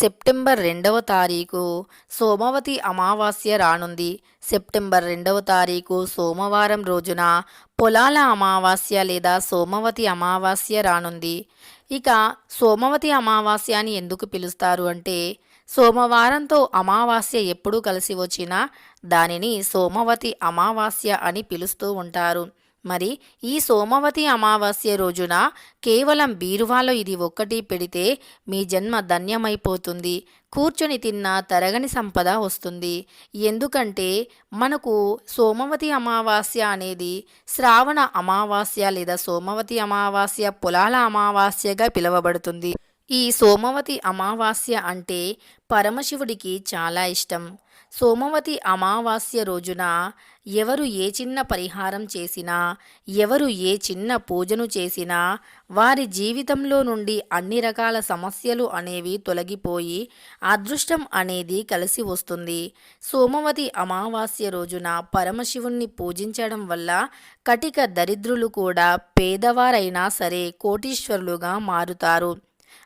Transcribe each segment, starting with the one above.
September 2వ తారీఖు సోమవతి అమావాస్య రానుంది. సెప్టెంబర్ 2వ తారీఖు సోమవారం రోజున పొలాల అమావాస్య లేదా సోమవతి అమావాస్య రానుంది. ఇక సోమవతి అమావాస్య అని ఎందుకు పిలుస్తారు అంటే, సోమవారంతో అమావాస్య ఎప్పుడు కలిసి వచ్చినా దానిని సోమవతి అమావాస్య అని పిలుస్తూ ఉంటారు. మరి ఈ సోమవతి అమావాస్య రోజున కేవలం బీరువాలో ఇది ఒక్కటి పెడితే మీ జన్మ ధన్యమైపోతుంది. కూర్చొని తిన్న తరగని సంపద వస్తుంది. ఎందుకంటే మనకు సోమవతి అమావాస్య అనేది శ్రావణ అమావాస్య లేదా సోమవతి అమావాస్య పొలాల అమావాస్యగా పిలువబడుతుంది. ఈ సోమవతి అమావాస్య అంటే పరమశివుడికి చాలా ఇష్టం. సోమవతి అమావాస్య రోజున ఎవరు ఏ చిన్న పరిహారం చేసినా, ఎవరు ఏ చిన్న పూజను చేసినా వారి జీవితంలో నుండి అన్ని రకాల సమస్యలు అనేవి తొలగిపోయి అదృష్టం అనేది కలిసి వస్తుంది. సోమవతి అమావాస్య రోజున పరమశివుణ్ణి పూజించడం వల్ల కటిక దరిద్రులు కూడా పేదవారైనా సరే కోటీశ్వరులుగా మారుతారు.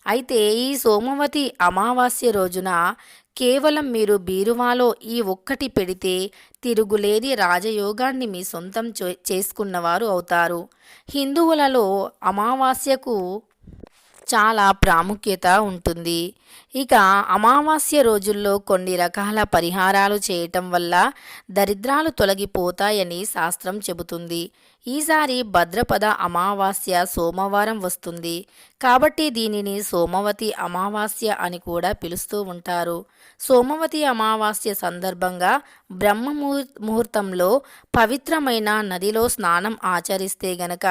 అయితే ఈ సోమవతి అమావాస్య రోజున కేవలం మీరు బీరువాలో ఈ ఒక్కటి పెడితే తిరుగులేని రాజయోగాన్ని మీ సొంతం చేసుకున్నవారు అవుతారు. హిందువులలో అమావాస్యకు చాలా ప్రాముఖ్యత ఉంటుంది. ఇక అమావాస్య రోజుల్లో కొన్ని రకాల పరిహారాలు చేయటం వల్ల దరిద్రాలు తొలగిపోతాయని శాస్త్రం చెబుతుంది. ఈసారి భద్రపద అమావాస్య సోమవారం వస్తుంది కాబట్టి దీనిని సోమవతి అమావాస్య అని కూడా పిలుస్తూ ఉంటారు. సోమవతి అమావాస్య సందర్భంగా బ్రహ్మ ముహూర్తంలో పవిత్రమైన నదిలో స్నానం ఆచరిస్తే గనక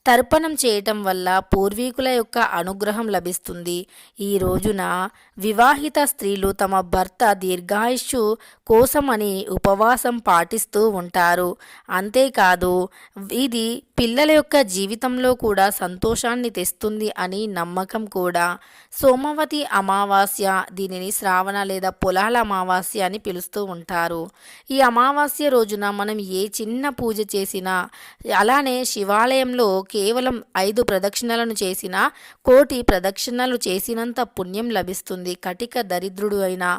తర్పణం చేయటం వల్ల పూర్వీకుల యొక్క అనుగ్రహం లభిస్తుంది. ఈ రోజున వివాహిత స్త్రీలు తమ భర్త దీర్ఘాయుష్షు కోసమని ఉపవాసం పాటిస్తూ ఉంటారు. అంతేకాదు ఇది పిల్లల యొక్క జీవితంలో కూడా సంతోషాన్ని తెస్తుంది అని నమ్మకం కూడా. సోమవతి అమావాస్య దీనిని శ్రావణ లేదా పొలాల అమావాస్య అని పిలుస్తూ ఉంటారు. ఈ అమావాస్య రోజున మనం ఏ చిన్న పూజ చేసినా, అలానే శివాలయంలో కేవలం 5 ప్రదక్షిణలను చేసినా కోటి ప్రదక్షిణలు చేసినంత పుణ్యం లభిస్తుంది. కటిక దరిద్రుడు అయినా,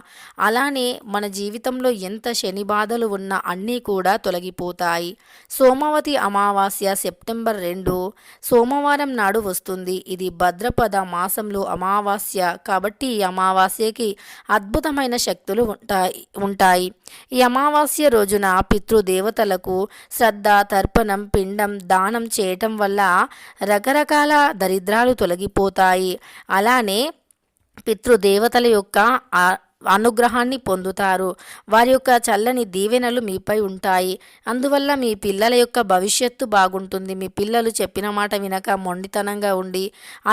అలానే మన జీవితంలో ఎంత శని బాధలు ఉన్నా అన్నీ కూడా తొలగిపోతాయి. సోమవతి అమావాస్య సెప్టెంబర్ 2 సోమవారం నాడు వస్తుంది. ఇది భద్రపద మాసంలో అమావాస్య కాబట్టి ఈ అమావాస్యకి అద్భుతమైన శక్తులు ఉంటాయి. ఈ అమావాస్య రోజున పితృదేవతలకు శ్రద్ధ, తర్పణం, పిండం దానం చేయటం వల్ల రకరకాల దరిద్రాలు తొలగిపోతాయి. అలానే పితృదేవతల యొక్క అనుగ్రహాన్ని పొందుతారు. వారి యొక్క చల్లని దీవెనలు మీపై ఉంటాయి. అందువల్ల మీ పిల్లల యొక్క భవిష్యత్తు బాగుంటుంది. మీ పిల్లలు చెప్పిన మాట వినక మొండితనంగా ఉండి,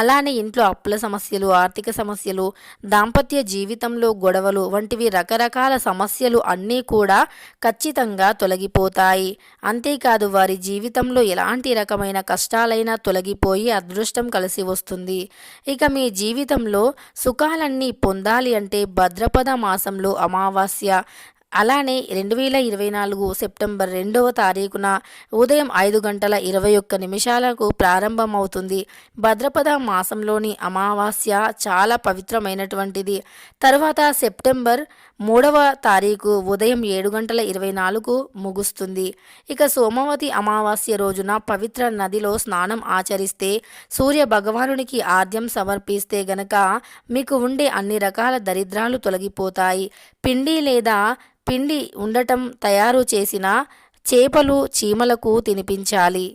అలానే ఇంట్లో అప్పుల సమస్యలు, ఆర్థిక సమస్యలు, దాంపత్య జీవితంలో గొడవలు వంటివి రకరకాల సమస్యలు అన్నీ కూడా ఖచ్చితంగా తొలగిపోతాయి. అంతేకాదు వారి జీవితంలో ఎలాంటి రకమైన కష్టాలైనా తొలగిపోయి అదృష్టం కలిసి వస్తుంది. ఇక మీ జీవితంలో సుఖాలన్నీ పొందాలి అంటే భద్రపద మాసంలో అమావాస్య, అలానే 2024 సెప్టెంబర్ 2వ తారీఖున ఉదయం 5:21 ప్రారంభమవుతుంది. భద్రపద మాసంలోని అమావాస్య చాలా పవిత్రమైనటువంటిది. తర్వాత సెప్టెంబర్ 3వ తారీఖు ఉదయం 7:24 ముగుస్తుంది. ఇక సోమవతి అమావాస్య రోజున పవిత్ర నదిలో స్నానం ఆచరిస్తే, సూర్య భగవానునికి ఆద్యం సమర్పిస్తే గనక మీకు ఉండే అన్ని రకాల దరిద్రాలు తొలగిపోతాయి. పిండి ఉండటం తయారు చేసిన చేపలు చీమలకు తినిపించాలి.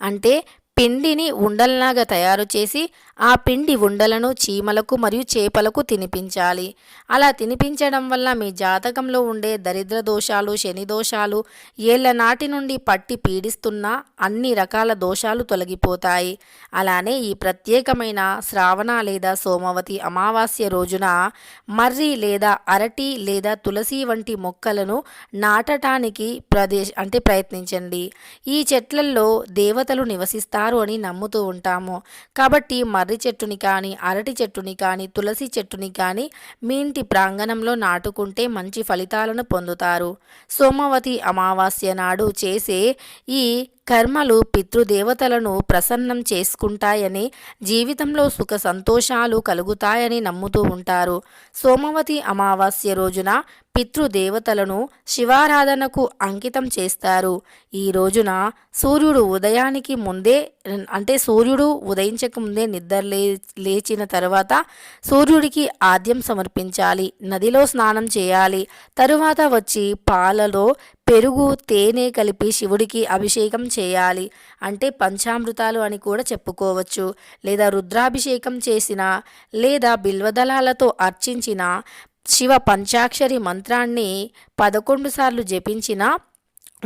అంటే పిండిని ఉండల్లాగా తయారు చేసి ఆ పిండి ఉండలను చీమలకు మరియు చేపలకు తినిపించాలి. అలా తినిపించడం వల్ల మీ జాతకంలో ఉండే దరిద్ర దోషాలు, శని దోషాలు, ఏళ్ల నాటి నుండి పట్టి పీడిస్తున్న అన్ని రకాల దోషాలు తొలగిపోతాయి. అలానే ఈ ప్రత్యేకమైన శ్రావణ లేదా సోమవతి అమావాస్య రోజున మర్రి లేదా అరటి లేదా తులసి వంటి మొక్కలను నాటడానికి ప్రయత్నించండి. ఈ చెట్లల్లో దేవతలు నివసిస్తారు అని నమ్ముతూ ఉంటాము. కాబట్టి మర్రి చెట్టుని కానీ, అరటి చెట్టుని కానీ, తులసి చెట్టుని కానీ మీ ఇంటి ప్రాంగణంలో నాటుకుంటే మంచి ఫలితాలను పొందుతారు. సోమవతి అమావాస్య నాడు చేసే ఈ కర్మలు పితృదేవతలను ప్రసన్నం చేసుకుంటాయని, జీవితంలో సుఖ సంతోషాలు కలుగుతాయని నమ్ముతూ ఉంటారు. సోమవతి అమావాస్య రోజున పితృదేవతలను శివారాధనకు అంకితం చేస్తారు. ఈ రోజున సూర్యుడు ఉదయానికి ముందే సూర్యుడు ఉదయించక ముందే లేచిన తర్వాత సూర్యుడికి ఆద్యం సమర్పించాలి. నదిలో స్నానం చేయాలి. తరువాత వచ్చి పాలలో పెరుగు తేనె కలిపి శివుడికి అభిషేకం చేయాలి. అంటే పంచామృతాలు అని కూడా చెప్పుకోవచ్చు. లేదా రుద్రాభిషేకం చేసిన లేదా బిల్వదళాలతో అర్చించిన శివ పంచాక్షరి మంత్రాన్ని 11 సార్లు జపించిన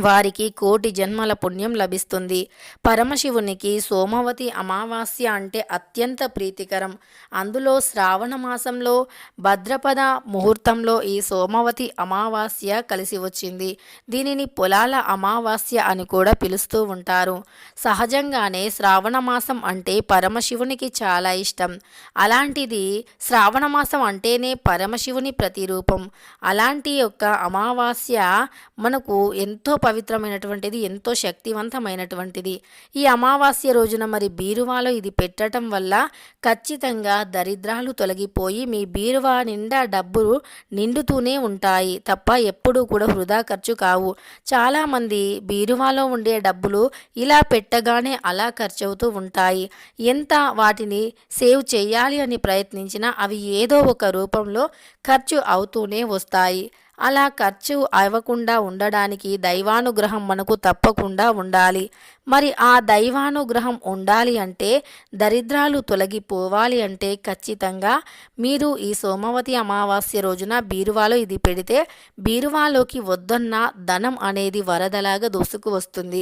వారికి కోటి జన్మల పుణ్యం లభిస్తుంది. పరమశివునికి సోమవతి అమావాస్య అంటే అత్యంత ప్రీతికరం. అందులో శ్రావణ మాసంలో భద్రపద ముహూర్తంలో ఈ సోమవతి అమావాస్య కలిసి వచ్చింది. దీనిని పొలాల అమావాస్య అని కూడా పిలుస్తూ ఉంటారు. సహజంగానే శ్రావణ మాసం అంటే పరమశివునికి చాలా ఇష్టం. అలాంటిది శ్రావణ మాసం అంటేనే పరమశివుని ప్రతిరూపం. అలాంటి యొక్క అమావాస్య మనకు ఎంతో పవిత్రమైనటువంటిది, ఎంతో శక్తివంతమైనటువంటిది. ఈ అమావాస్య రోజున మరి బీరువాలో ఇది పెట్టడం వల్ల ఖచ్చితంగా దరిద్రాలు తొలగిపోయి మీ బీరువా నిండా డబ్బులు నిండుతూనే ఉంటాయి తప్ప ఎప్పుడూ కూడా వృధా ఖర్చు కావు. చాలామంది బీరువాలో ఉండే డబ్బులు ఇలా పెట్టగానే అలా ఖర్చు అవుతూ ఉంటాయి. ఎంత వాటిని సేవ్ చేయాలి అని ప్రయత్నించినా అవి ఏదో ఒక రూపంలో ఖర్చు అవుతూనే వస్తాయి. అలా ఖర్చు అవ్వకుండా ఉండడానికి దైవానుగ్రహం మనకు తప్పకుండా ఉండాలి. మరి ఆ దైవానుగ్రహం ఉండాలి అంటే, దరిద్రాలు తొలగిపోవాలి అంటే ఖచ్చితంగా మీరు ఈ సోమవతి అమావాస్య రోజున బీరువాలో ఇది పెడితే బీరువాలోకి వద్దన్న ధనం అనేది వరదలాగా దూసుకు వస్తుంది.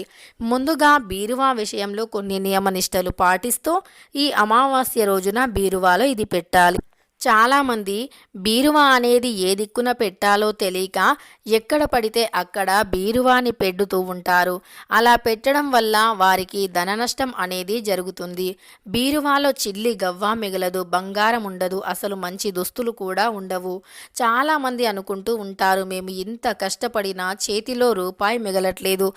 ముందుగా బీరువా విషయంలో కొన్ని నియమనిష్టలు పాటిస్తూ ఈ అమావాస్య రోజున బీరువాలో ఇది పెట్టాలి. చాలామంది బీరువా అనేది ఏ దిక్కున పెట్టాలో తెలియక ఎక్కడ పడితే అక్కడ బీరువాని పెడుతూ ఉంటారు. అలా పెట్టడం వల్ల వారికి ధన నష్టం అనేది జరుగుతుంది. బీరువాలో చిల్లి గవ్వ మిగలదు, బంగారం ఉండదు, అసలు మంచి దుస్తులు కూడా ఉండవు. చాలామంది అనుకుంటూ ఉంటారు, మేము ఇంత కష్టపడినా చేతిలో రూపాయి మిగలట్లేదు,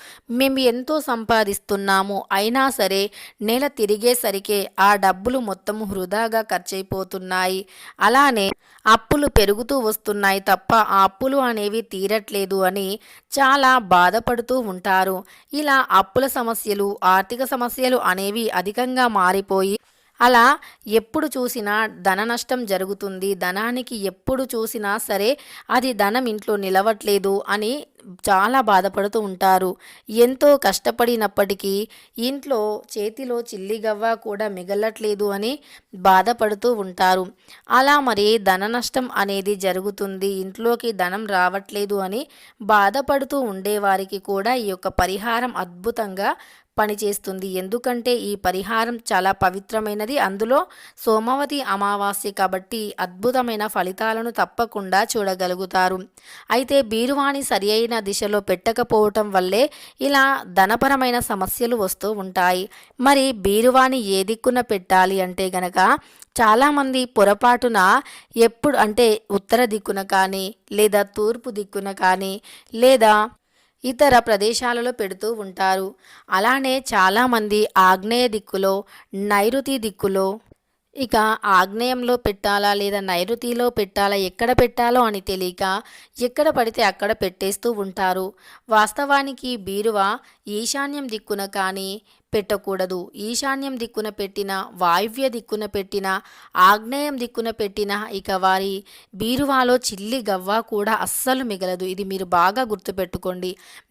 మేము ఎంతో సంపాదిస్తున్నాము, అయినా సరే నెల తిరిగేసరికే ఆ డబ్బులు మొత్తం వృధాగా ఖర్చయిపోతున్నాయి, అలానే అప్పులు పెరుగుతూ వస్తున్నాయి తప్ప ఆ అప్పులు అనేవి తీరట్లేదు అని చాలా బాధపడుతూ ఉంటారు. ఇలా అప్పుల సమస్యలు, ఆర్థిక సమస్యలు అనేవి అధికంగా మారిపోయి అలా ఎప్పుడు చూసినా ధన నష్టం జరుగుతుంది, ధనానికి ఎప్పుడు చూసినా సరే అది ధనం ఇంట్లో నిలవట్లేదు అని చాలా బాధపడుతూ ఉంటారు. ఎంతో కష్టపడినప్పటికీ ఇంట్లో చేతిలో చిల్లిగవ్వ కూడా మిగలట్లేదు అని బాధపడుతూ ఉంటారు. అలా మరి ధన నష్టం అనేది జరుగుతుంది, ఇంట్లోకి ధనం రావట్లేదు అని బాధపడుతూ ఉండేవారికి కూడా ఈ యొక్క పరిహారం అద్భుతంగా పనిచేస్తుంది. ఎందుకంటే ఈ పరిహారం చాలా పవిత్రమైనది, అందులో సోమవతి అమావాస్య కాబట్టి అద్భుతమైన ఫలితాలను తప్పకుండా చూడగలుగుతారు. అయితే బీరువాని సరి అయిన దిశలో పెట్టకపోవటం వల్లే ఇలా ధనపరమైన సమస్యలు వస్తూ ఉంటాయి. మరి బీరువాని ఏ దిక్కున పెట్టాలి అంటే గనక చాలామంది పొరపాటున ఎప్పుడు అంటే ఉత్తర దిక్కున కానీ లేదా తూర్పు దిక్కున కానీ లేదా ఇతర ప్రదేశాలలో పెడుతూ ఉంటారు. అలానే చాలామంది ఆగ్నేయ దిక్కులో, నైరుతి దిక్కులో, ఇక ఆగ్నేయంలో పెట్టాలా లేదా నైరుతిలో పెట్టాలా, ఎక్కడ పెట్టాలో అని తెలియక ఎక్కడ పడితే అక్కడ పెట్టేస్తూ ఉంటారు. వాస్తవానికి బీరువా ఈశాన్యం దిక్కున కానీ పెట్టకూడదు. ఈశాన్యం దిక్కున పెట్టిన, వాయువ్య దిక్కున పెట్టిన, ఆగ్నేయం దిక్కున పెట్టిన ఇక వారి బీరువాలో చిల్లి గవ్వ కూడా అస్సలు మిగలదు. ఇది మీరు బాగా గుర్తుపెట్టుకోండి.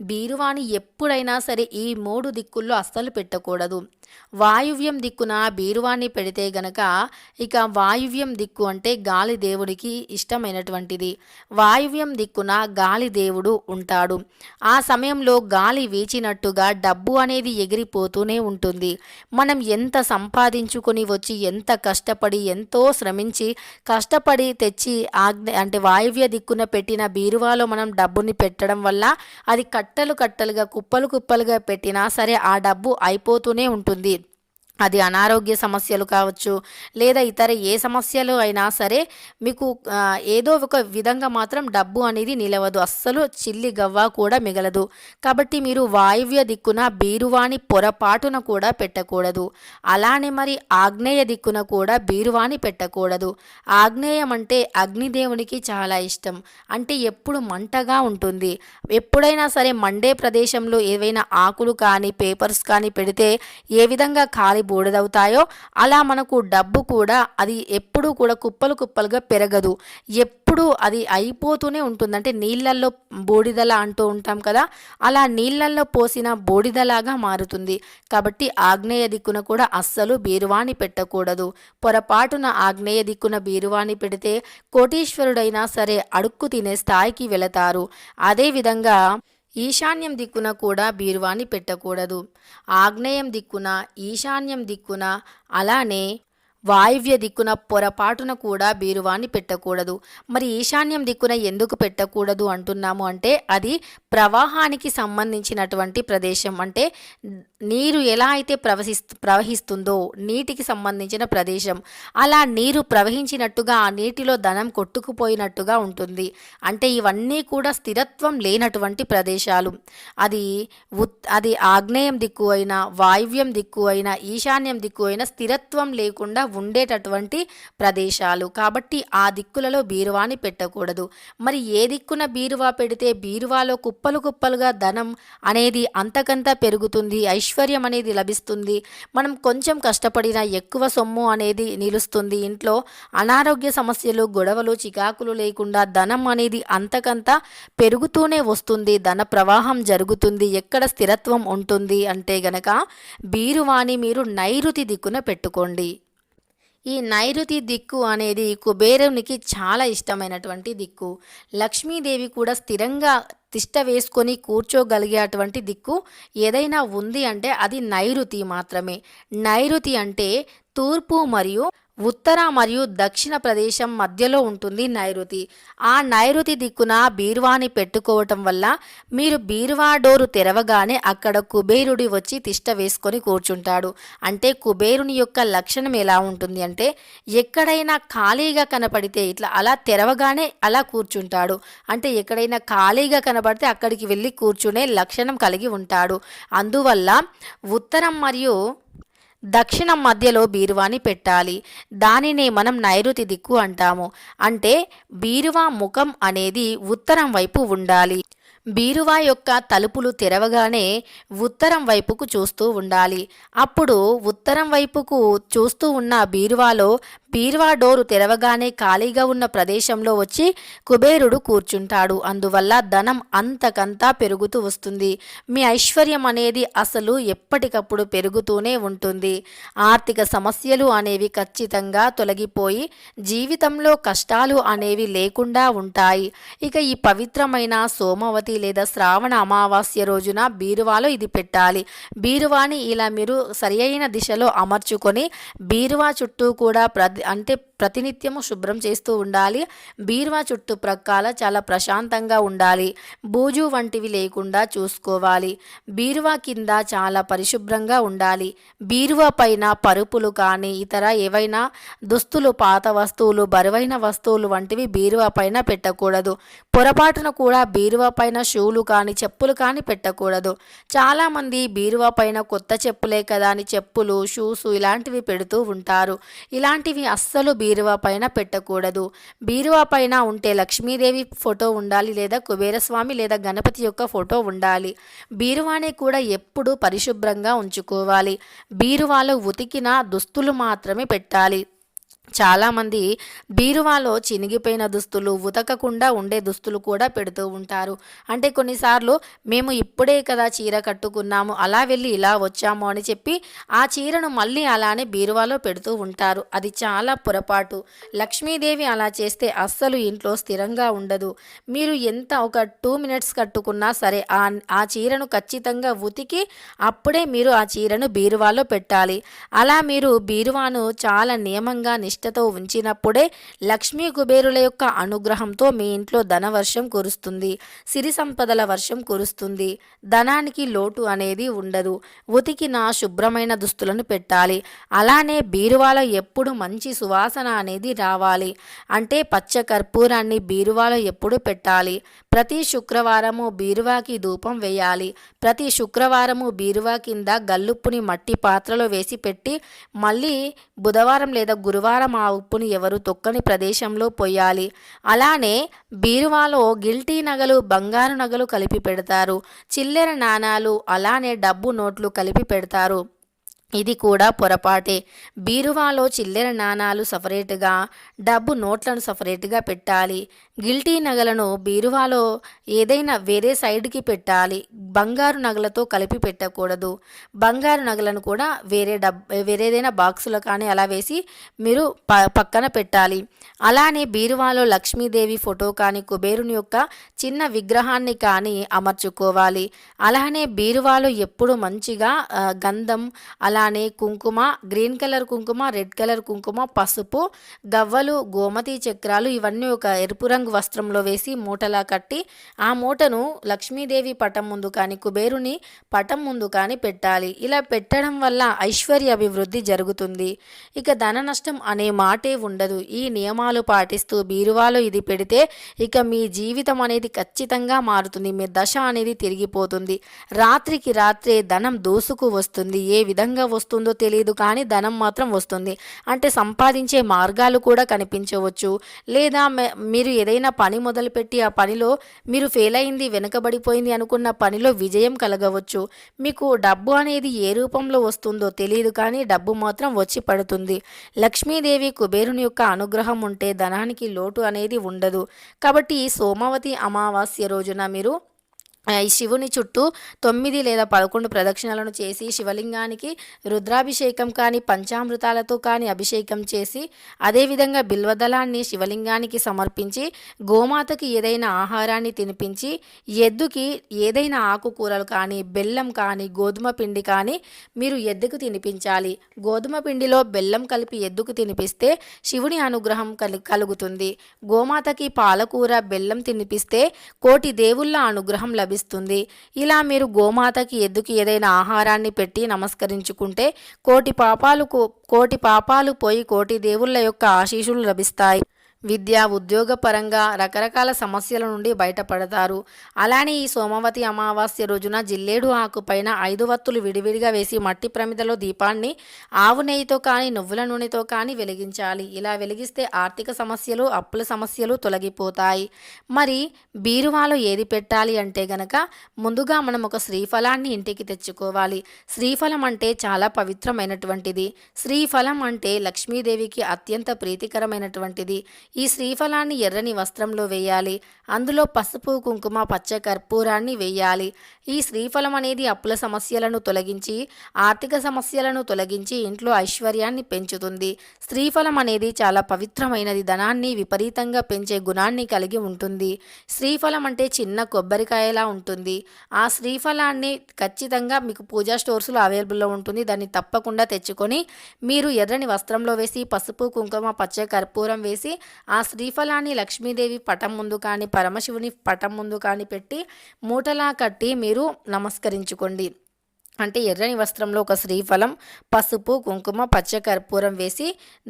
బీరువాని ఎప్పుడైనా సరే ఈ 3 దిక్కుల్లో అస్సలు పెట్టకూడదు. వాయువ్యం దిక్కున బీరువాన్ని పెడితే గనక ఇక వాయువ్యం దిక్కు అంటే గాలి దేవుడికి ఇష్టమైనటువంటిది. వాయువ్యం దిక్కున గాలి దేవుడు ఉంటాడు. ఆ సమయంలో గాలి వీచినట్టుగా డబ్బు అనేది ఎగిరిపోతూనే ఉంటుంది. మనం ఎంత సంపాదించుకొని వచ్చి ఎంత కష్టపడి ఎంతో శ్రమించి కష్టపడి తెచ్చి అంటే వాయువ్య దిక్కున పెట్టిన బీరువాలో మనం డబ్బుని పెట్టడం వల్ల అది కట్టలు కట్టలుగా కుప్పలు కుప్పలుగా పెట్టినా సరే ఆ డబ్బు అయిపోతూనే ఉంటుంది. అది అనారోగ్య సమస్యలు కావచ్చు, లేదా ఇతర ఏ సమస్యలు అయినా సరే మీకు ఏదో ఒక విధంగా మాత్రం డబ్బు అనేది నిలవదు. అస్సలు చిల్లి గవ్వ కూడా మిగలదు. కాబట్టి మీరు వాయువ్య దిక్కున బీరువాని పొరపాటున కూడా పెట్టకూడదు. అలానే మరి ఆగ్నేయ దిక్కున కూడా బీరువాని పెట్టకూడదు. ఆగ్నేయం అంటే అగ్నిదేవునికి చాలా ఇష్టం. అంటే ఎప్పుడు మంటగా ఉంటుంది. ఎప్పుడైనా సరే మండే ప్రదేశంలో ఏవైనా ఆకులు కానీ పేపర్స్ కానీ పెడితే ఏ విధంగా కాలి బూడిదవుతాయో అలా మనకు డబ్బు కూడా అది ఎప్పుడూ కూడా కుప్పలు కుప్పలుగా పెరగదు. ఎప్పుడూ అది అయిపోతూనే ఉంటుంది. అంటే నీళ్ళల్లో బూడిదల అంటూ ఉంటాం కదా, అలా నీళ్ళల్లో పోసిన బూడిదలాగా మారుతుంది. కాబట్టి ఆగ్నేయ దిక్కున కూడా అస్సలు బీరువాని పెట్టకూడదు. పొరపాటున ఆగ్నేయ దిక్కున బీరువాని పెడితే కోటీశ్వరుడైనా సరే అడుక్కు తినే స్థాయికి వెళతారు. అదేవిధంగా ఈశాన్యం దిక్కున కూడా బీరువాని పెట్టకూడదు. ఆగ్నేయం దిక్కున, ఈశాన్యం దిక్కున, అలానే వాయువ్య దిక్కున పొరపాటున కూడా బీరువాని పెట్టకూడదు. మరి ఈశాన్యం దిక్కున ఎందుకు పెట్టకూడదు అంటున్నాము అంటే అది ప్రవాహానికి సంబంధించినటువంటి ప్రదేశం. అంటే నీరు ఎలా అయితే ప్రవహిస్తుందో నీటికి సంబంధించిన ప్రదేశం. అలా నీరు ప్రవహించినట్టుగా ఆ నీటిలో ధనం కొట్టుకుపోయినట్టుగా ఉంటుంది. అంటే ఇవన్నీ కూడా స్థిరత్వం లేనటువంటి ప్రదేశాలు. అది అది ఆగ్నేయం దిక్కు అయినా, వాయువ్యం దిక్కు అయినా, ఈశాన్యం దిక్కు అయినా స్థిరత్వం లేకుండా ఉండేటటువంటి ప్రదేశాలు. కాబట్టి ఆ దిక్కులలో బీరువాని పెట్టకూడదు. మరి ఏ దిక్కున బీరువా పెడితే బీరువాలో కుప్పలు కుప్పలుగా ధనం అనేది అంతకంతా పెరుగుతుంది, ఐశ్వర్యం అనేది లభిస్తుంది, మనం కొంచెం కష్టపడినా ఎక్కువ సొమ్ము అనేది నిలుస్తుంది, ఇంట్లో అనారోగ్య సమస్యలు, గొడవలు, చికాకులు లేకుండా ధనం అనేది అంతకంతా పెరుగుతూనే వస్తుంది, ధన ప్రవాహం జరుగుతుంది. ఎక్కడ స్థిరత్వం ఉంటుంది అంటే గనక బీరువాని మీరు నైరుతి దిక్కున పెట్టుకోండి. ఈ నైరుతి దిక్కు అనేది కుబేరునికి చాలా ఇష్టమైనటువంటి దిక్కు. లక్ష్మీదేవి కూడా స్థిరంగా తిష్ట వేసుకొని కూర్చోగలిగేటువంటి దిక్కు ఏదైనా ఉంది అంటే అది నైరుతి మాత్రమే. నైరుతి అంటే తూర్పు మరియు ఉత్తర మరియు దక్షిణ ప్రదేశం మధ్యలో ఉంటుంది నైరుతి. ఆ నైరుతి దిక్కున బీరువాని పెట్టుకోవటం వల్ల మీరు బీరువా డోరు తెరవగానే అక్కడ కుబేరుడి వచ్చి తిష్ట వేసుకొని కూర్చుంటాడు. అంటే కుబేరుని యొక్క లక్షణం ఎలా ఉంటుంది అంటే ఎక్కడైనా ఖాళీగా కనపడితే ఇట్లా అలా తెరవగానే అలా కూర్చుంటాడు. అంటే ఎక్కడైనా ఖాళీగా కనపడితే అక్కడికి వెళ్ళి కూర్చునే లక్షణం కలిగి ఉంటాడు. అందువల్ల ఉత్తరం మరియు దక్షిణం మధ్యలో బీరువాని పెట్టాలి. దానినే మనం నైరుతి దిక్కు అంటాము. అంటే బీరువా ముఖం అనేది ఉత్తరం వైపు ఉండాలి. బీరువా యొక్క తలుపులు తెరవగానే ఉత్తరం వైపుకు చూస్తూ ఉండాలి. అప్పుడు ఉత్తరం వైపుకు చూస్తూ ఉన్న బీరువాలో బీరువా డోరు తెరవగానే ఖాళీగా ఉన్న ప్రదేశంలో వచ్చి కుబేరుడు కూర్చుంటాడు. అందువల్ల ధనం అంతకంతా పెరుగుతూ వస్తుంది. మీ ఐశ్వర్యం అనేది అసలు ఎప్పటికప్పుడు పెరుగుతూనే ఉంటుంది. ఆర్థిక సమస్యలు అనేవి ఖచ్చితంగా తొలగిపోయి జీవితంలో కష్టాలు అనేవి లేకుండా ఉంటాయి. ఇక ఈ పవిత్రమైన సోమవతి లేదా శ్రావణ అమావాస్య రోజున బీరువాలో ఇది పెట్టాలి. బీరువాని ఇలా మీరు సరి అయిన దిశలో అమర్చుకొని బీరువా చుట్టూ కూడా ప్రతినిత్యము శుభ్రం చేస్తూ ఉండాలి. బీరువా చుట్టుప్రక్కల చాలా ప్రశాంతంగా ఉండాలి. బూజు వంటివి లేకుండా చూసుకోవాలి. బీరువా కింద చాలా పరిశుభ్రంగా ఉండాలి. బీరువా పైన పరుపులు కానీ ఇతర ఏవైనా దుస్తులు, పాత వస్తువులు, బరువైన వస్తువులు వంటివి బీరువా పైన పెట్టకూడదు. పొరపాటున కూడా బీరువా పైన షూలు కానీ చెప్పులు కానీ పెట్టకూడదు. చాలామంది బీరువా పైన కొత్త చెప్పులే కదా అని చెప్పులు, షూస్ ఇలాంటివి పెడుతూ ఉంటారు. ఇలాంటివి అస్సలు బీరువా పైన పెట్టకూడదు. బీరువా పైన ఉంటే లక్ష్మీదేవి ఫోటో ఉండాలి, లేదా కుబేరస్వామి లేదా గణపతి యొక్క ఫోటో ఉండాలి. బీరువాని కూడా ఎప్పుడూ పరిశుభ్రంగా ఉంచుకోవాలి. బీరువాలో ఉతికిన దుస్తులు మాత్రమే పెట్టాలి. చాలామంది బీరువాలో చినిగిపోయిన దుస్తులు, ఉతకకుండా ఉండే దుస్తులు కూడా పెడుతూ ఉంటారు. అంటే కొన్నిసార్లు మేము ఇప్పుడే కదా చీర కట్టుకున్నాము, అలా వెళ్ళి ఇలా వచ్చాము అని చెప్పి ఆ చీరను మళ్ళీ అలానే బీరువాలో పెడుతూ ఉంటారు. అది చాలా పొరపాటు. లక్ష్మీదేవి అలా చేస్తే అస్సలు ఇంట్లో స్థిరంగా ఉండదు. మీరు ఎంత ఒక 2 minutes కట్టుకున్నా సరే ఆ చీరను ఖచ్చితంగా ఉతికి అప్పుడే మీరు ఆ చీరను బీరువాలో పెట్టాలి. అలా మీరు బీరువాను చాలా నియమంగా ప్రతిష్టతో ఉంచినప్పుడే లక్ష్మీ కుబేరుల యొక్క అనుగ్రహంతో మీ ఇంట్లో ధనవర్షం కురుస్తుంది, సిరి సంపదల వర్షం కురుస్తుంది, ధనానికి లోటు అనేది ఉండదు. ఉతికిన శుభ్రమైన దుస్తులను పెట్టాలి. అలానే బీరువాలో ఎప్పుడు మంచి సువాసన అనేది రావాలి. అంటే పచ్చ కర్పూరాన్ని బీరువాలో ఎప్పుడు పెట్టాలి. ప్రతి శుక్రవారము బీరువాకి ధూపం వేయాలి. ప్రతి శుక్రవారము బీరువా కింద గల్లుప్పుని మట్టి పాత్రలో వేసి పెట్టి మళ్ళీ బుధవారం లేదా గురువారం ఆ ఉప్పుని ఎవరు తొక్కని ప్రదేశంలో పోయాలి. అలానే బీరువాలో గిల్టీ నగలు, బంగారు నగలు కలిపి పెడతారు. చిల్లెర నాణాలు, అలానే డబ్బు నోట్లు కలిపి పెడతారు. ఇది కూడా పొరపాటే. బీరువాలో చిల్లెర నాణాలు సపరేట్గా, డబ్బు నోట్లను సపరేట్గా పెట్టాలి. గిల్టీ నగలను బీరువాలో ఏదైనా వేరే సైడ్కి పెట్టాలి. బంగారు నగలతో కలిపి పెట్టకూడదు. బంగారు నగలను కూడా వేరేదైనా బాక్సులో కానీ అలా వేసి మీరు పక్కన పెట్టాలి. అలానే బీరువాలో లక్ష్మీదేవి ఫోటో కానీ కుబేరుని యొక్క చిన్న విగ్రహాన్ని కానీ అమర్చుకోవాలి. అలానే బీరువాలో ఎప్పుడు మంచిగా గంధం, అలానే కుంకుమ, గ్రీన్ కలర్ కుంకుమ, రెడ్ కలర్ కుంకుమ, పసుపు, గవ్వలు, గోమతి చక్రాలు ఇవన్నీ ఒక ఎరుపు రంగు వస్త్రంలో వేసి మూటలా కట్టి ఆ మూటను లక్ష్మీదేవి పటం ముందు కానీ కుబేరుని పటం ముందు కానీ పెట్టాలి. ఇలా పెట్టడం వల్ల ఐశ్వర్య అభివృద్ధి జరుగుతుంది. ఇక ధన నష్టం అనే మాటే ఉండదు. ఈ నియమాలు పాటిస్తూ బీరువాలో ఇది పెడితే ఇక మీ జీవితం అనేది ఖచ్చితంగా మారుతుంది. మీ దశ అనేది తిరిగిపోతుంది. రాత్రికి రాత్రే ధనం దూసుకు వస్తుంది. ఏ విధంగా వస్తుందో తెలియదు కానీ ధనం మాత్రం వస్తుంది. అంటే సంపాదించే మార్గాలు కూడా కనిపించవచ్చు. లేదా మీరు ఏదైనా పని మొదలుపెట్టి ఆ పనిలో మీరు ఫెయిల్ అయింది, వెనుకబడిపోయింది అనుకున్న పనిలో విజయం కలగవచ్చు. మీకు డబ్బు అనేది ఏ రూపంలో వస్తుందో తెలియదు కానీ డబ్బు మాత్రం వచ్చి పడుతుంది. లక్ష్మీదేవి కుబేరుని యొక్క అనుగ్రహం ఉంటే ధనానికి లోటు అనేది ఉండదు. కాబట్టి సోమవతి అమావాస్య రోజున మీరు ఈ శివుని చుట్టూ 9 లేదా 11 ప్రదక్షిణలను చేసి శివలింగానికి రుద్రాభిషేకం కానీ పంచామృతాలతో కానీ అభిషేకం చేసి అదేవిధంగా బిల్వదళాన్ని శివలింగానికి సమర్పించి గోమాతకి ఏదైనా ఆహారాన్ని తినిపించి ఎద్దుకి ఏదైనా ఆకుకూరలు కానీ బెల్లం కానీ గోధుమ పిండి కానీ మీరు ఎద్దుకు తినిపించాలి. గోధుమ పిండిలో బెల్లం కలిపి ఎద్దుకు తినిపిస్తే శివుని అనుగ్రహం కలుగుతుంది. గోమాతకి పాలకూర బెల్లం తినిపిస్తే కోటి దేవుళ్ళ అనుగ్రహం లభిస్తుంది. ఇలా మీరు గోమాతకి ఎద్దుకి ఏదైనా ఆహారాన్ని పెట్టి నమస్కరించుకుంటే కోటి పాపాలు పోయి కోటి దేవుళ్ళ యొక్క ఆశీస్సులు లభిస్తాయి. విద్య, ఉద్యోగ పరంగా రకరకాల సమస్యల నుండి బయటపడతారు. అలానే ఈ సోమవతి అమావాస్య రోజున జిల్లేడు ఆకు పైన 5 వత్తులు విడివిడిగా వేసి మట్టి ప్రమిదలో దీపాన్ని ఆవు నెయ్యితో కానీ నువ్వుల నూనెతో కానీ వెలిగించాలి. ఇలా వెలిగిస్తే ఆర్థిక సమస్యలు, అప్పుల సమస్యలు తొలగిపోతాయి. మరి బీరువాలో ఏది పెట్టాలి అంటే గనక ముందుగా మనం ఒక శ్రీఫలాన్ని ఇంటికి తెచ్చుకోవాలి. శ్రీఫలం అంటే చాలా పవిత్రమైనటువంటిది. శ్రీఫలం అంటే లక్ష్మీదేవికి అత్యంత ప్రీతికరమైనటువంటిది. ఈ శ్రీఫలాన్ని ఎర్రని వస్త్రంలో వేయాలి. అందులో పసుపు, కుంకుమ, పచ్చ కర్పూరాన్ని వేయాలి. ఈ శ్రీఫలం అనేది అప్పుల సమస్యలను తొలగించి ఆర్థిక సమస్యలను తొలగించి ఇంట్లో ఐశ్వర్యాన్ని పెంచుతుంది. శ్రీఫలం అనేది చాలా పవిత్రమైనది. ధనాన్ని విపరీతంగా పెంచే గుణాన్ని కలిగి ఉంటుంది. శ్రీఫలం అంటే చిన్న కొబ్బరికాయలా ఉంటుంది. ఆ శ్రీఫలాన్ని ఖచ్చితంగా మీకు పూజా స్టోర్స్లో అవైలబుల్లో ఉంటుంది. దాన్ని తప్పకుండా తెచ్చుకొని మీరు ఎర్రని వస్త్రంలో వేసి పసుపు, కుంకుమ, పచ్చ కర్పూరం వేసి ఆ శ్రీఫలాన్ని లక్ష్మీదేవి పటం ముందు కానీ పరమశివుని పటం ముందు కానీ పెట్టి మూటలా కట్టి మీరు నమస్కరించుకోండి. అంటే ఎర్రని వస్త్రంలో ఒక శ్రీఫలం, పసుపు, కుంకుమ, పచ్చ కర్పూరం వేసి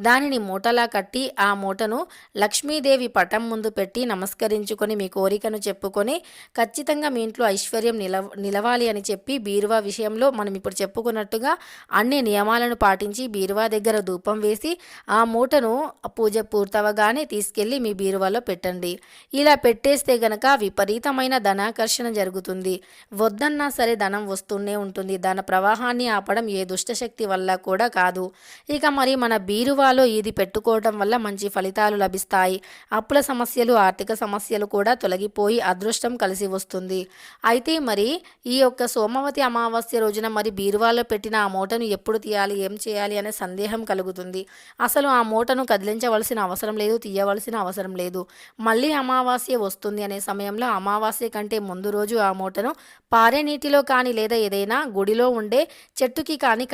దానిని మూటలా కట్టి ఆ మూటను లక్ష్మీదేవి పటం ముందు పెట్టి నమస్కరించుకొని మీ కోరికను చెప్పుకొని ఖచ్చితంగా మీ ఇంట్లో ఐశ్వర్యం నిలవాలి అని చెప్పి బీరువా విషయంలో మనం ఇప్పుడు చెప్పుకున్నట్టుగా అన్ని నియమాలను పాటించి బీరువా దగ్గర ధూపం వేసి ఆ మూటను పూజ పూర్తవగానే తీసుకెళ్ళి మీ బీరువాలో పెట్టండి. ఇలా పెట్టేస్తే గనక విపరీతమైన ధనాకర్షణ జరుగుతుంది. వద్దన్నా సరే ధనం వస్తూనే ఉంటుంది. ధన ప్రవాహాన్ని ఆపడం ఏ దుష్టశక్తి వల్ల కూడా కాదు. ఇక మరి మన బీరువాలో ఇది పెట్టుకోవడం వల్ల మంచి ఫలితాలు లభిస్తాయి. అప్పుల సమస్యలు, ఆర్థిక సమస్యలు కూడా తొలగిపోయి అదృష్టం కలిసి వస్తుంది. అయితే మరి ఈ యొక్క సోమవతి అమావాస్య రోజున మరి బీరువాలో పెట్టిన ఆ మూటను ఎప్పుడు తీయాలి, ఏం చేయాలి అనే సందేహం కలుగుతుంది. అసలు ఆ మూటను కదిలించవలసిన అవసరం లేదు, తీయవలసిన అవసరం లేదు. మళ్ళీ అమావాస్య వస్తుంది అనే సమయంలో అమావాస్య కంటే ముందు రోజు ఆ మూటను పారే నీటిలో కానీ లేదా ఏదైనా గుడిలో ఉండే చెట్టుకి కానీ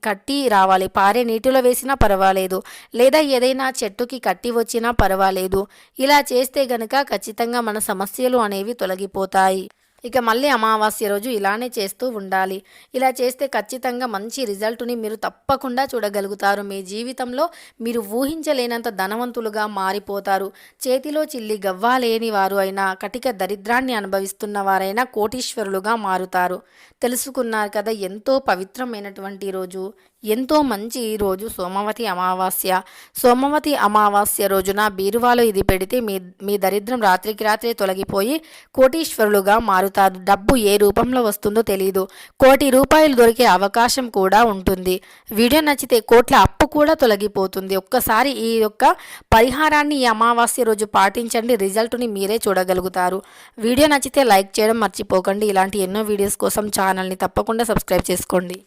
కట్టి రావాలి. పారే నీటిలో వేసినా పర్వాలేదు, లేదా ఏదైనా చెట్టుకి కట్టి వచ్చినా పర్వాలేదు. ఇలా చేస్తే గనుక ఖచ్చితంగా మన సమస్యలు అనేవి తొలగిపోతాయి. ఇక మళ్ళీ అమావాస్య రోజు ఇలానే చేస్తూ ఉండాలి. ఇలా చేస్తే ఖచ్చితంగా మంచి రిజల్ట్ని మీరు తప్పకుండా చూడగలుగుతారు. మీ జీవితంలో మీరు ఊహించలేనంత ధనవంతులుగా మారిపోతారు. చేతిలో చిల్లి గవ్వ లేని వారు అయినా, కటిక దరిద్రాన్ని అనుభవిస్తున్న వారైనా కోటీశ్వరులుగా మారుతారు. తెలుసుకున్నారు కదా, ఎంతో పవిత్రమైనటువంటి రోజు, ఎంతో మంచి రోజు సోమవతి అమావాస్య. సోమవతి అమావాస్య రోజున బీరువాలో ఇది పెడితే మీ దరిద్రం రాత్రికి రాత్రే తొలగిపోయి కోటీశ్వరులుగా మారుతారు. డబ్బు ఏ రూపంలో వస్తుందో తెలియదు, ₹1,00,00,000 దొరికే అవకాశం కూడా ఉంటుంది. వీడియో నచ్చితే కోట్ల అప్పు కూడా తొలగిపోతుంది. ఒక్కసారి ఈ యొక్క పరిహారాన్ని ఈ అమావాస్య రోజు పాటించండి, రిజల్ట్ని మీరే చూడగలుగుతారు. వీడియో నచ్చితే లైక్ చేయడం మర్చిపోకండి. ఇలాంటి ఎన్నో వీడియోస్ కోసం ఛానల్ని తప్పకుండా సబ్స్క్రైబ్ చేసుకోండి.